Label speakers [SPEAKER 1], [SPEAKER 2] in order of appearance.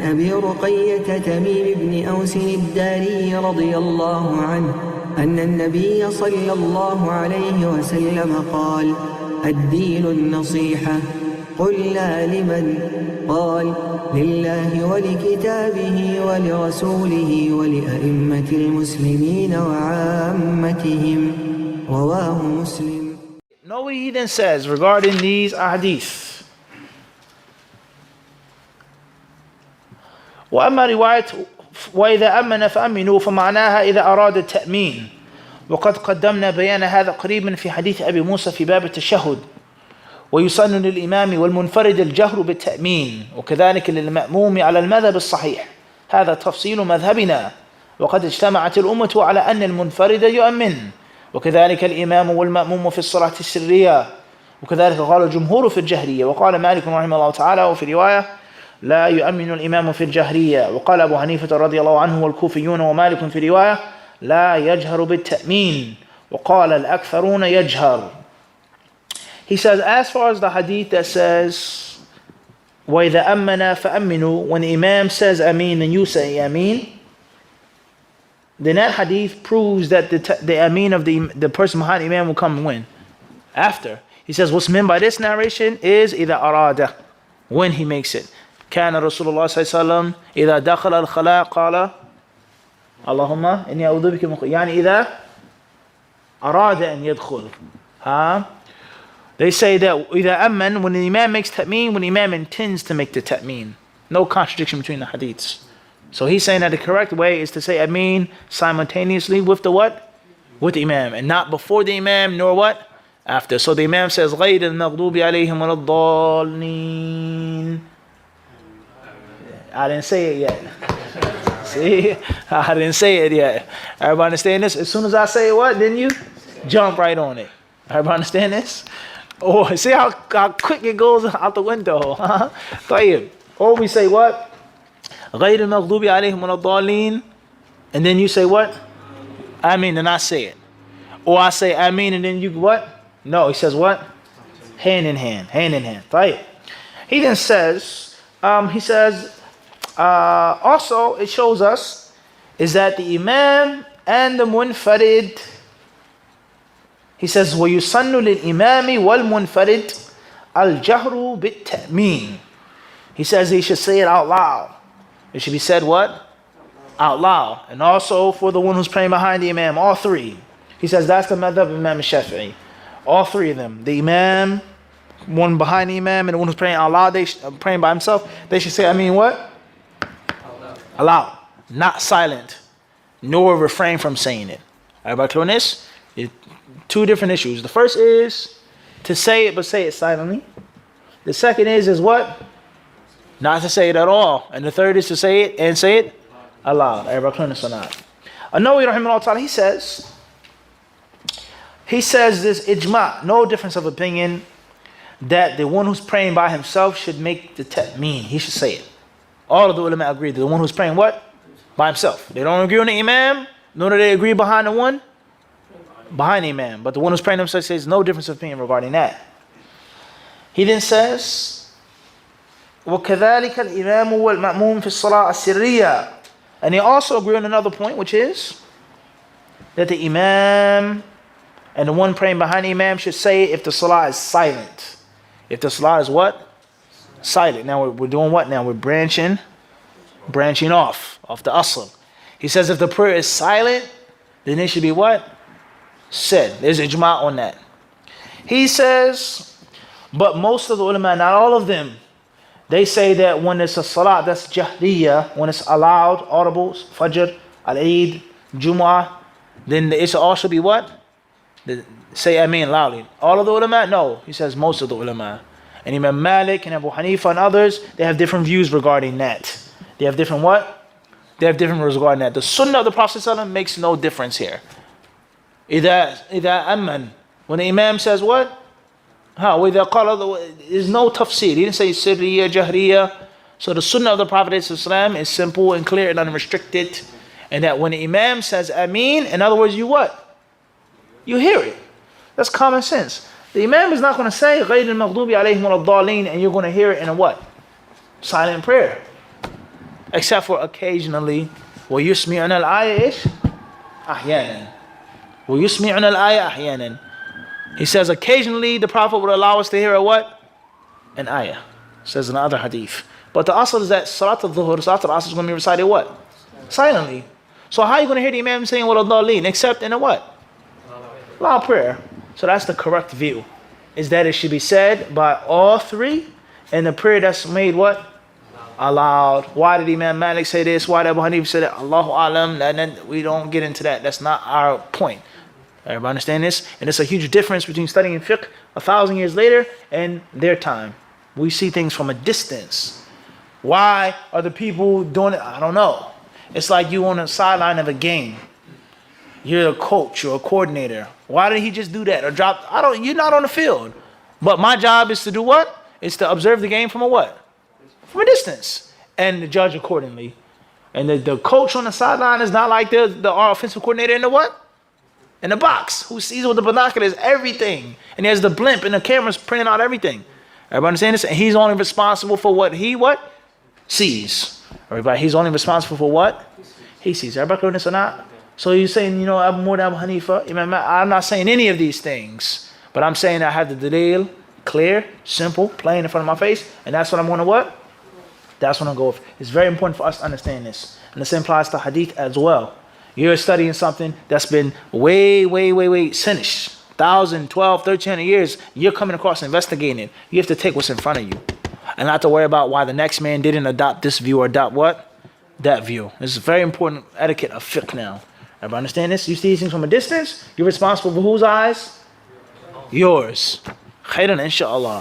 [SPEAKER 1] أبي رقية تميم بن أوس الداري رضي الله عنه أن النبي صلى الله عليه وسلم قال: الدين النصيحة. قلنا: لمن؟ قال: لله ولكتابه ولرسوله ولأئمة المسلمين وعامتهم. رواه مسلم.
[SPEAKER 2] No, he then says regarding these ahadith. وأما رواية وإذا أمن فأمنوا فمعناها إذا أراد التأمين، وقد قدمنا بيان هذا قريبا في حديث أبي موسى في باب التشهد. ويسن للإمام والمنفرد الجهر بالتأمين، وكذلك للمأموم على المذهب الصحيح. هذا تفصيل مذهبنا، وقد اجتمعت الأمة على أن المنفرد يؤمن، وكذلك الإمام والمأموم في الصلاة السرية، وكذلك قال الجمهور في الجهرية. وقال مالك رحمه الله تعالى وفي رواية: لا يؤمن الإمام في الجهرية. وقال أبو حنيفة رضي الله عنه والكوفيون ومالك في رواية: لا يجهر بالتأمين. وقال الأكثرون يجهر. He says, as far as the hadith that says وَإِذَا أَمَّنَا فَأَمِّنُوا, when the imam says Ameen and you say Ameen, then that hadith proves that the Ameen of the person behind the imam will come when? After. He says what's meant by this narration is إِذَا أَرَادَ, when he makes it. كان رسول الله صلى الله عليه وسلم إذا دخل الخلاء قال اللهم إني أعوذ بك من يعني إذا أراد أن يدخل. They say that إذا أمن, when the imam makes ta'meen, when the imam intends to make the ta'meen. No contradiction between the hadiths. So he's saying that the correct way is to say Ameen simultaneously with the what? With the imam, and not before the imam nor what? After. So the imam says غير المغضوب عليهم ولا الضالين. I didn't say it yet. See? I didn't say it yet. Everybody understand this? As soon as I say what, then you jump right on it. Everybody understand this? Oh, see how quick it goes out the window. طيب. Or we say what? غير المغضوب عليهم ولا الضالين. And then you say what? Ameen, and I say it. Or I say Ameen and then you what? No, he says what? Hand in hand. Hand in hand. طيب. He then says, also it shows us is that the imam and the munfarid, he says وَيُسَنُّ لِلْإِمَامِ وَالْمُنْفَرِدِ الْجَهْرُ بِالتَّأْمِينِ. He says he should say it out loud. It should be said what? Out loud. And also for the one who's praying behind the imam, all three. He says that's the madhab of Imam Shafi'i. All three of them. The imam, one behind the imam, and the one who's praying out loud, praying by himself, they should say, I mean what? Aloud. Not silent. Nor refrain from saying it. Everybody clear on this? Two different issues. The first is to say it, but say it silently. The second is what? Not to say it at all. And the third is to say it and say it aloud. Everybody clear on this or not? An-Nawawi rahimahullah ta'ala, he says this ijma, no difference of opinion, that the one who's praying by himself should make the ta'meen. He should say it. All of the ulama agree that the one who's praying what? By himself. They don't agree on the imam, nor do they agree behind the one? Behind the imam. But the one who's praying himself says no difference of opinion regarding that. He then says, وَكَذَلِكَ الْإِمَامُ وَالْمَأْمُومُ فِي الصَّلَاةِ السِّرِّيَّةِ. And they also agree on another point, which is that the imam and the one praying behind the imam should say it if the salah is silent. If the salah is what? Silent. Now we're doing what now? We're branching off the asl. He says if the prayer is silent, then it should be what? Said. There's ijma on that. He says, but most of the ulama, not all of them, they say that when it's a salah that's jahriyah, when it's allowed, audible, fajr, al-eid, jumu'ah, then it should also be what? Say Ameen loudly. All of the ulama? No. He says most of the ulama. And Imam Malik and Abu Hanifa and others, they have different views regarding that. They have different what? They have different views regarding that. The sunnah of the Prophet ﷺ makes no difference here. إِذَا أَمَّن, when the imam says what? وَإِذَا قَالَ, there's no tafsir. He didn't say sirriya, jahriya. So the sunnah of the Prophet ﷺ is simple and clear and unrestricted. And that when the imam says Ameen, in other words, you what? You hear it. That's common sense. The imam is not going to say غَيْرِ الْمَغْضُوبِ عَلَيْهِمْ وَلَا الضَّالِينَ, and you're going to hear it in a what? Silent prayer. except for occasionally. وَيُسْمِعُنَا الْآيَةِ إيش؟ أحيانا. وَيُسْمِعُنَا الْآيَةِ أحيانا. He says occasionally the Prophet would allow us to hear a what? An ayah. Says in another hadith. But the asl is that Salat al-Dhuhr, Salat al-Asr is going to be recited what? Silently. So how are you going to hear the Imam saying what al-Dhalleen? Except in a what? Loud prayer. So that's the correct view. Is that it should be said by all three in the prayer that's made what? Aloud. Why did Imam Malik say this? Why did Abu Hanifa say that? Allahu Alam. And then we don't get into that. That's not our point. Everybody understand this? And it's a huge difference between studying fiqh 1,000 years later and their time. We see things from a distance. Why are the people doing it? I don't know. It's like you on the sideline of a game. You're a coach, you're a coordinator. Why did he just do that or drop? You're not on the field. But my job is to do what? It's to observe the game from a what? From a distance. And to judge accordingly. And the coach on the sideline is not like the offensive coordinator in the what? In the box. Who sees with the binoculars everything. And he has the blimp and the cameras printing out everything. Everybody understand this? And he's only responsible for what he what? Sees. Everybody, he's only responsible for what? He sees. Everybody clear this or not? So you're saying, you know, more than Abu Hanifa, I'm not saying any of these things, but I'm saying I have the dalil clear, simple, plain in front of my face, and that's what I'm going to what? That's what I'm going to go with. It's very important for us to understand this. And the same applies to hadith as well. You're studying something that's been way finished. 1,000, 12, 1,300 years. You're coming across investigating it. You have to take what's in front of you. And not to worry about why the next man didn't adopt this view or adopt what? That view. This is a very important etiquette of fiqh now. Everybody understand this? You see these things from a distance, you're responsible for whose eyes? Yours. Khairan, inshallah.